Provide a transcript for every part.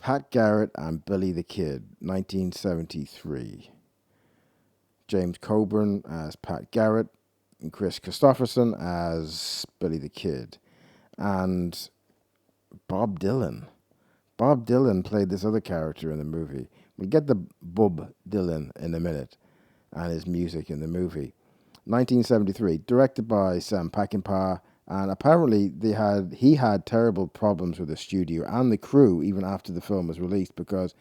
Pat Garrett and Billy the Kid, 1973. James Coburn as Pat Garrett and Chris Christopherson as Billy the Kid. And Bob Dylan. Bob Dylan played this other character in the movie. We'll get the Bob Dylan in a minute and his music in the movie. 1973, directed by Sam Peckinpah, and apparently he had terrible problems with the studio and the crew even after the film was released because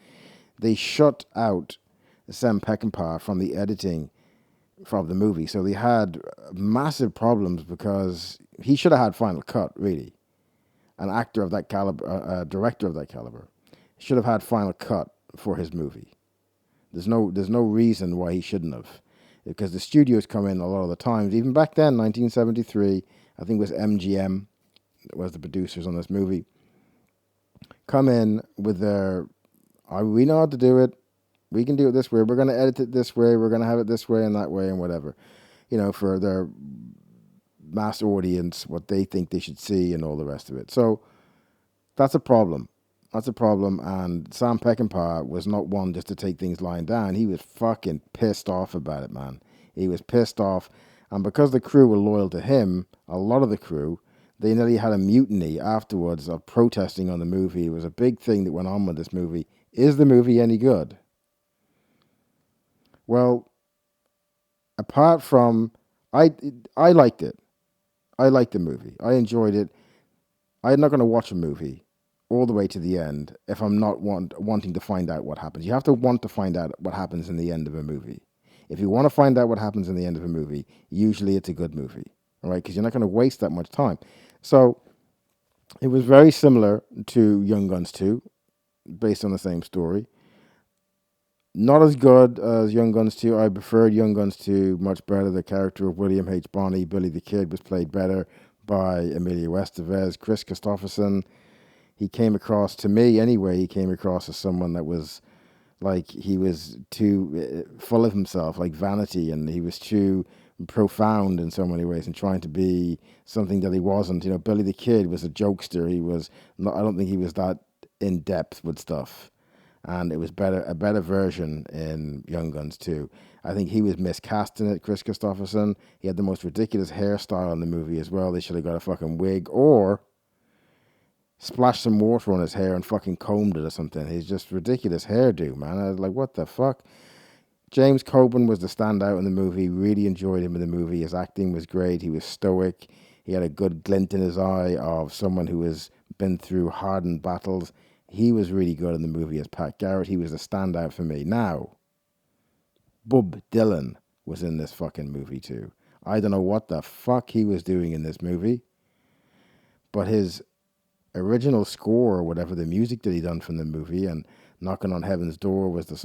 they shut out Sam Peckinpah from the editing from the movie. So they had massive problems because he should have had final cut, really. An actor of that caliber, a director of that caliber, should have had final cut for his movie. There's no reason why he shouldn't have, because the studios come in a lot of the times. Even back then, 1973, I think it was MGM, was the producers on this movie. Come in with their, we know how to do it. We can do it this way. We're going to edit it this way. We're going to have it this way and that way and whatever. For their mass audience, what they think they should see and all the rest of it. So that's a problem. That's a problem. And Sam Peckinpah was not one just to take things lying down. He was fucking pissed off about it, man. He was pissed off. And because the crew were loyal to him, a lot of the crew, they nearly had a mutiny afterwards of protesting on the movie. It was a big thing that went on with this movie. Is the movie any good? Well, apart from, I liked it. I liked the movie. I enjoyed it. I'm not going to watch a movie all the way to the end if I'm not wanting to find out what happens. You have to want to find out what happens in the end of a movie. If you want to find out what happens in the end of a movie, usually it's a good movie, all right? Because you're not going to waste that much time. So it was very similar to Young Guns 2, based on the same story. Not as good as Young Guns 2. I preferred Young Guns 2 much better. The character of William H. Bonney, Billy the Kid, was played better by Emilio Estevez. Chris Christopherson, he came across, to me anyway, he came across as someone that was like, he was too full of himself, like vanity, and he was too profound in so many ways and trying to be something that he wasn't. Billy the Kid was a jokester. He was not, I don't think he was that in depth with stuff. And it was a better version in Young Guns 2. I think he was miscast in it, Chris Christopherson. He had the most ridiculous hairstyle in the movie as well. They should have got a fucking wig or splashed some water on his hair and fucking combed it or something. He's just ridiculous hairdo, man. I was like, what the fuck? James Coburn was the standout in the movie. Really enjoyed him in the movie. His acting was great. He was stoic. He had a good glint in his eye of someone who has been through hardened battles. He was really good in the movie as Pat Garrett. He was a standout for me. Now, Bob Dylan was in this fucking movie too. I don't know what the fuck he was doing in this movie, but his original score or whatever, the music that he done from the movie and Knocking on Heaven's Door was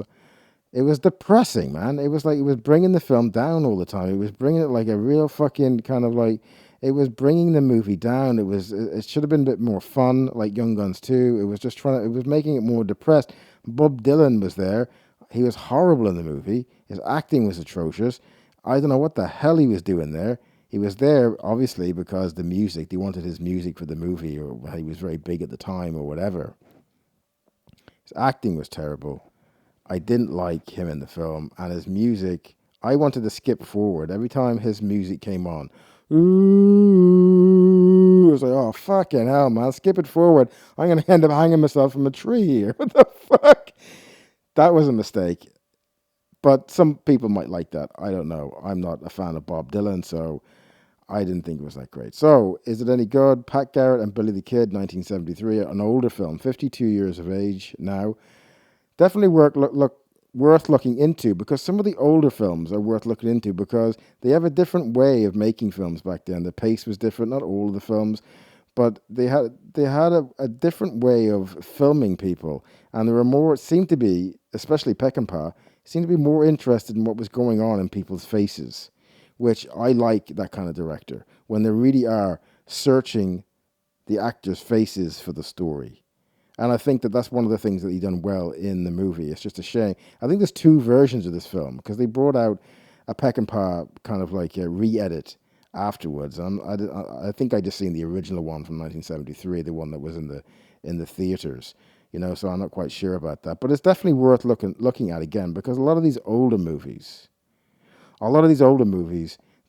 it was depressing, man. It was like it was bringing the film down all the time. It was bringing it like a real fucking kind of like, it was bringing the movie down. It should have been a bit more fun, like Young Guns 2. It was making it more depressed. Bob Dylan was there. He was horrible in the movie. His acting was atrocious. I don't know what the hell he was doing there. He was there, obviously, because the music, they wanted his music for the movie, or he was very big at the time, or whatever. His acting was terrible. I didn't like him in the film, and his music, I wanted to skip forward. Every time his music came on, ooh, I was like, oh, fucking hell, man, skip it forward. I'm going to end up hanging myself from a tree here. What the fuck? That was a mistake. But some people might like that. I don't know. I'm not a fan of Bob Dylan, so I didn't think it was that great. So, is it any good? Pat Garrett and Billy the Kid, 1973, an older film, 52 years of age now. Definitely worth looking into, because some of the older films are worth looking into because they have a different way of making films back then. The pace was different, not all of the films, but they had a different way of filming people, and there were more, it seemed to be, especially Peckinpah, seemed to be more interested in what was going on in people's faces, which I like that kind of director, when they really are searching the actors' faces for the story. And I think that that's one of the things that he done well in the movie. It's just a shame. I think there's two versions of this film, because they brought out a Peckinpah kind of like a re-edit afterwards. I think I just seen the original one from 1973, the one that was in the theaters. So I'm not quite sure about that. But it's definitely worth looking at again because a lot of these older movies,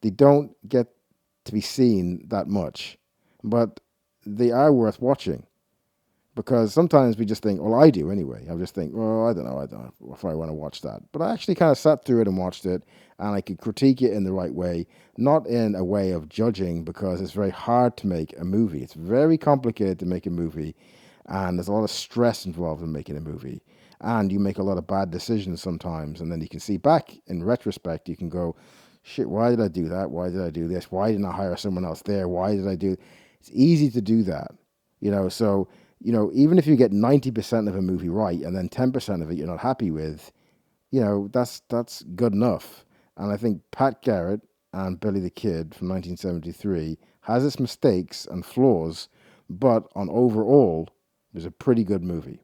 they don't get to be seen that much, but they are worth watching because sometimes we just think, well, I do anyway. I just think, well, I don't know if I want to watch that. But I actually kind of sat through it and watched it, and I could critique it in the right way, not in a way of judging, because it's very hard to make a movie. It's very complicated to make a movie, and there's a lot of stress involved in making a movie. And you make a lot of bad decisions sometimes, and then you can see back in retrospect, you can go, shit, why did I do that? Why did I do this? Why didn't I hire someone else there? Why did I do? It's easy to do that, so even if you get 90% of a movie right and then 10% of it you're not happy with, that's good enough. And I think Pat Garrett and Billy the Kid from 1973 has its mistakes and flaws, but on overall, it was a pretty good movie.